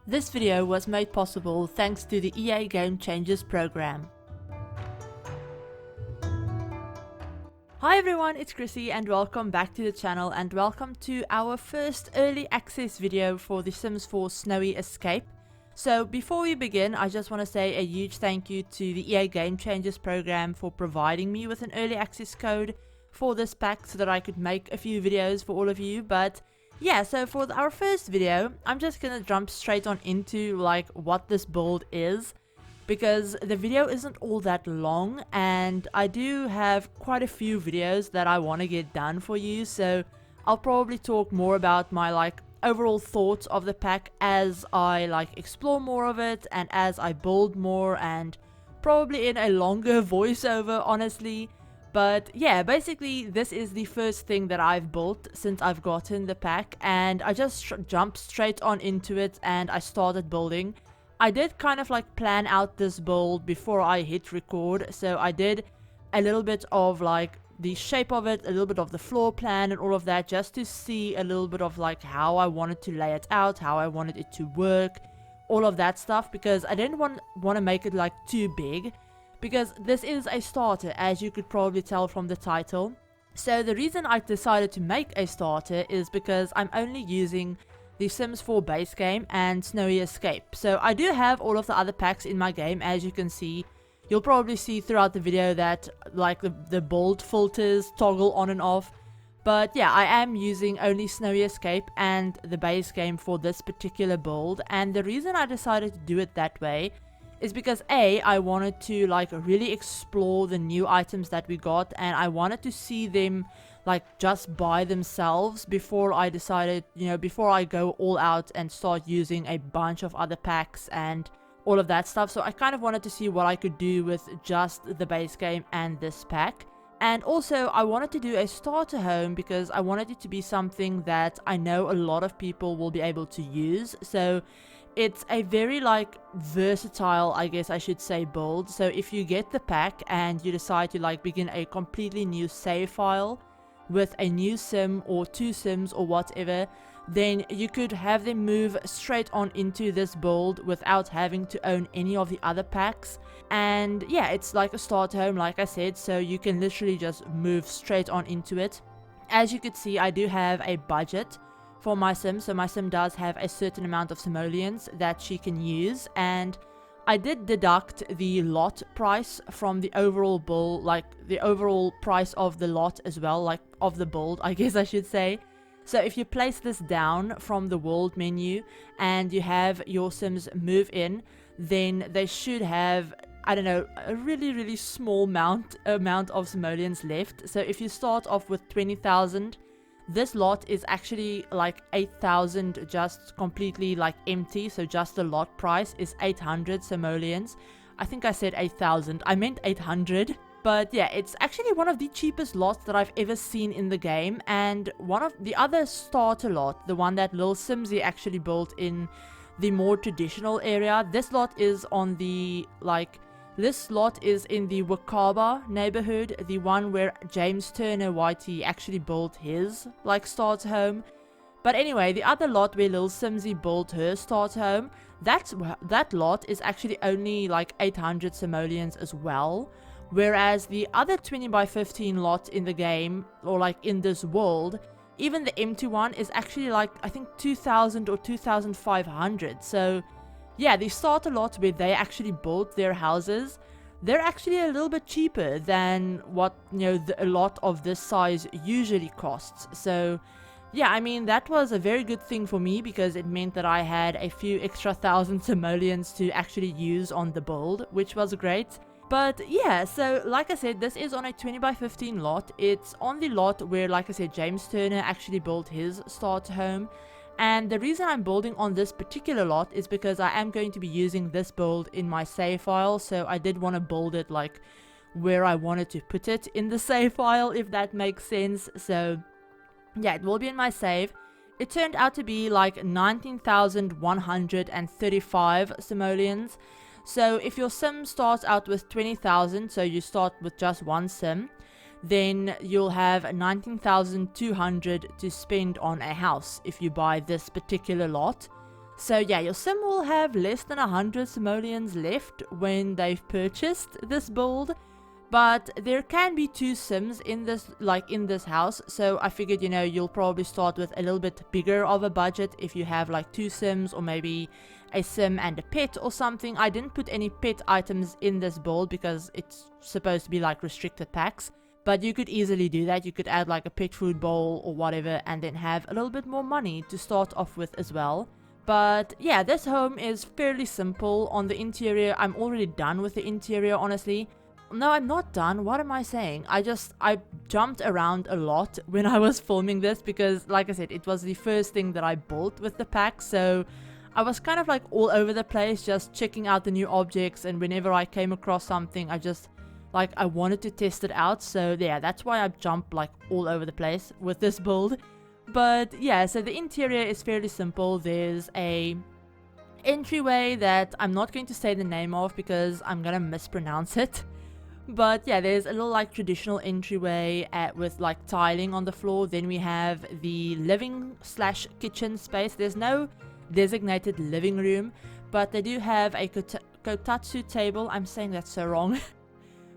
This video was made possible thanks to the EA Game Changers program. Hi everyone, it's Chrissie and welcome back to the channel and welcome to our first early access video for The Sims 4 Snowy Escape. So before we begin, I just want to say a huge thank you to the EA Game Changers program for providing me with an early access code for this pack so that I could make a few videos for all of you. But yeah, so for our first video, I'm just gonna jump straight on into like what this build is, because the video isn't all that long and I do have quite a few videos that I want to get done for you. So I'll probably talk more about my like overall thoughts of the pack as I like explore more of it and as I build more, and probably in a longer voiceover, honestly. But yeah, basically this is the first thing that I've built since I've gotten the pack, and I just jumped straight on into it and I started building. I did kind of like plan out this build before I hit record, so I did a little bit of like the shape of it, a little bit of the floor plan and all of that, just to see a little bit of like how I wanted to lay it out, how I wanted it to work, all of that stuff, because I didn't want to make it like too big. Because this is a starter, as you could probably tell from the title. So the reason I decided to make a starter is because I'm only using the Sims 4 base game and Snowy Escape. So I do have all of the other packs in my game, as you can see. You'll probably see throughout the video that like the bold filters toggle on and off. But yeah, I am using only Snowy Escape and the base game for this particular build. And the reason I decided to do it that way is because A, I wanted to like really explore the new items that we got, and I wanted to see them like just by themselves before I decided, before I go all out and start using a bunch of other packs and all of that stuff. So I kind of wanted to see what I could do with just the base game and this pack. And also I wanted to do a starter home because I wanted it to be something that I know a lot of people will be able to use. So it's a very like versatile, I guess I should say, build. So if you get the pack and you decide to like begin a completely new save file with a new sim or two sims or whatever, then you could have them move straight on into this build without having to own any of the other packs. And yeah, it's like a starter home, like I said, so you can literally just move straight on into it. As you could see, I do have a budget for my sim, so my sim does have a certain amount of simoleons that she can use, and I did deduct the lot price from the overall build, like the overall price of the lot as well, like of the build, I guess I should say. So if you place this down from the world menu and you have your sims move in, then they should have, I don't know, a really small amount of simoleons left. So if you start off with 20,000, this lot is actually like 8,000 just completely like empty, so just the lot price is 800 simoleons. I think I said 8,000, I meant 800. But yeah, it's actually one of the cheapest lots that I've ever seen in the game, and one of the other starter lot, the one that Lil Simsy actually built in the more traditional area, this lot is on the this lot is in the Wakaba neighborhood, the one where James Turner YT actually built his like starter home. But anyway, the other lot where Lil Simsy built her starter home, that lot is actually only like 800 simoleons as well. Whereas the other 20 by 15 lot in the game, or like in this world, even the empty one is actually like I think 2,000 or 2,500. So yeah, the starter lot where they actually built their houses, they're actually a little bit cheaper than what, a lot of this size usually costs. So yeah, I mean, that was a very good thing for me because it meant that I had a few extra thousand simoleons to actually use on the build, which was great. But yeah, so like I said, this is on a 20 by 15 lot. It's on the lot where, like I said, James Turner actually built his starter home. And the reason I'm building on this particular lot is because I am going to be using this build in my save file. So I did want to build it like where I wanted to put it in the save file, if that makes sense. So yeah, it will be in my save. It turned out to be like 19,135 simoleons. So if your sim starts out with 20,000, so you start with just one sim, then you'll have 19,200 to spend on a house if you buy this particular lot. So yeah, your sim will have less than 100 simoleons left when they've purchased this build. But there can be 2 sims in this house, so I figured, you know, you'll probably start with a little bit bigger of a budget if you have like 2 sims or maybe a sim and a pet or something. I didn't put any pet items in this build because it's supposed to be like restricted packs, but you could easily do that. You could add like a pet food bowl or whatever and then have a little bit more money to start off with as well. But yeah, this home is fairly simple. On the interior, I'm already done with the interior, honestly. No, I'm not done. What am I saying? I jumped around a lot when I was filming this because, like I said, it was the first thing that I built with the pack. So I was kind of like all over the place, just checking out the new objects. And whenever I came across something, I wanted to test it out. So yeah, that's why I jumped like all over the place with this build. But yeah, so the interior is fairly simple. There's a entryway that I'm not going to say the name of because I'm gonna mispronounce it. But yeah, there's a little like traditional entryway with like tiling on the floor. Then we have the living/kitchen space. There's no designated living room, but they do have a kotatsu table. I'm saying that so wrong.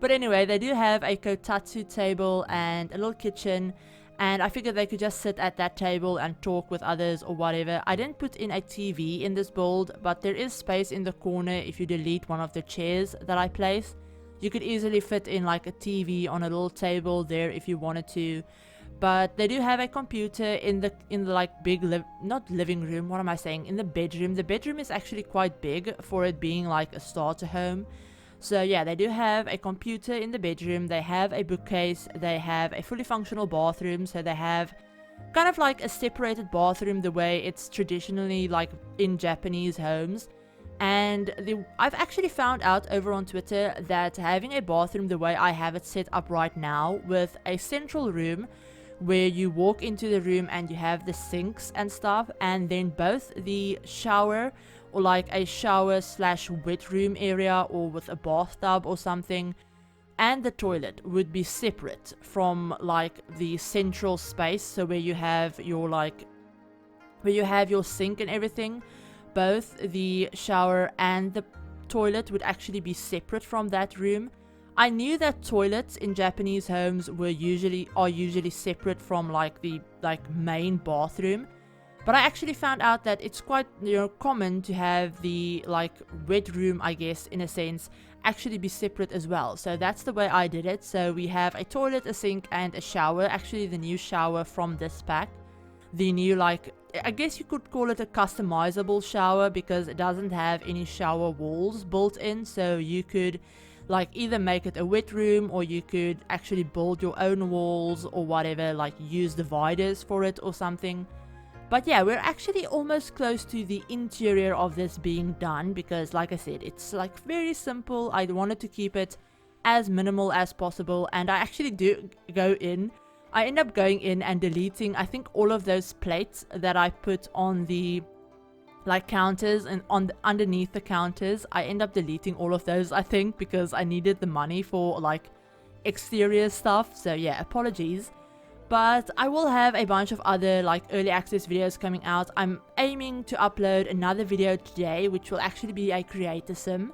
But anyway, they do have a kotatsu table and a little kitchen. And I figured they could just sit at that table and talk with others or whatever. I didn't put in a TV in this build, but there is space in the corner if you delete one of the chairs that I placed. You could easily fit in like a TV on a little table there if you wanted to. But they do have a computer in the like big not living room, what am I saying? In the bedroom. The bedroom is actually quite big for it being like a starter home. So yeah, they do have a computer in the bedroom. They have a bookcase. They have a fully functional bathroom. So they have kind of like a separated bathroom the way it's traditionally like in Japanese homes. And I've actually found out over on Twitter that having a bathroom the way I have it set up right now with a central room where you walk into the room and you have the sinks and stuff, and then both the shower or like a shower/wet room area or with a bathtub or something and the toilet would be separate from like the central space. So where you have your sink and everything, both the shower and the toilet would actually be separate from that room. I knew that toilets in Japanese homes are usually separate from like the main bathroom, but I actually found out that it's quite, you know, common to have the like wet room, I guess in a sense, actually be separate as well. So that's the way I did it. So we have a toilet, a sink and a shower. Actually the new shower from this pack, the new, like, I guess you could call it a customizable shower because it doesn't have any shower walls built in. So you could like either make it a wet room or you could actually build your own walls or whatever, like use dividers for it or something. But yeah, we're actually almost close to the interior of this being done because, like I said, it's like very simple. I wanted to keep it as minimal as possible, and I actually do go in. I end up going in and deleting, I think, all of those plates that I put on the like counters and underneath the counters. I end up deleting all of those, I think, because I needed the money for like exterior stuff. So yeah, apologies. But I will have a bunch of other like early access videos coming out. I'm aiming to upload another video today, which will actually be a creator sim.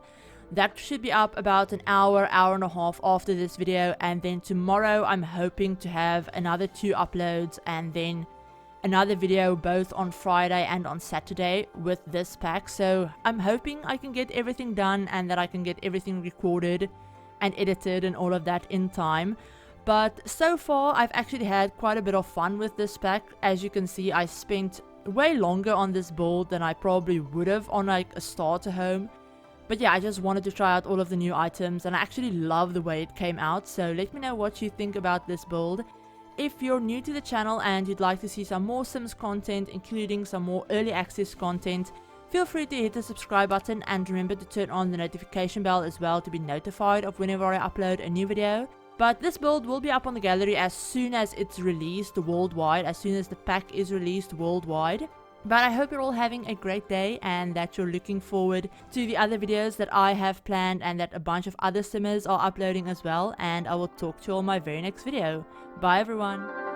That should be up about an hour and a half after this video. And then tomorrow I'm hoping to have another 2 uploads and then another video both on Friday and on Saturday with this pack. So I'm hoping I can get everything done and that I can get everything recorded and edited and all of that in time. But so far I've actually had quite a bit of fun with this pack. As you can see, I spent way longer on this build than I probably would have on like a starter home. But yeah, I just wanted to try out all of the new items and I actually love the way it came out. So let me know what you think about this build. If you're new to the channel and you'd like to see some more Sims content, including some more early access content, feel free to hit the subscribe button and remember to turn on the notification bell as well to be notified of whenever I upload a new video. But this build will be up on the gallery as soon as it's released worldwide, as soon as the pack is released worldwide. But I hope you're all having a great day and that you're looking forward to the other videos that I have planned and that a bunch of other simmers are uploading as well. And I will talk to you all in my very next video. Bye everyone!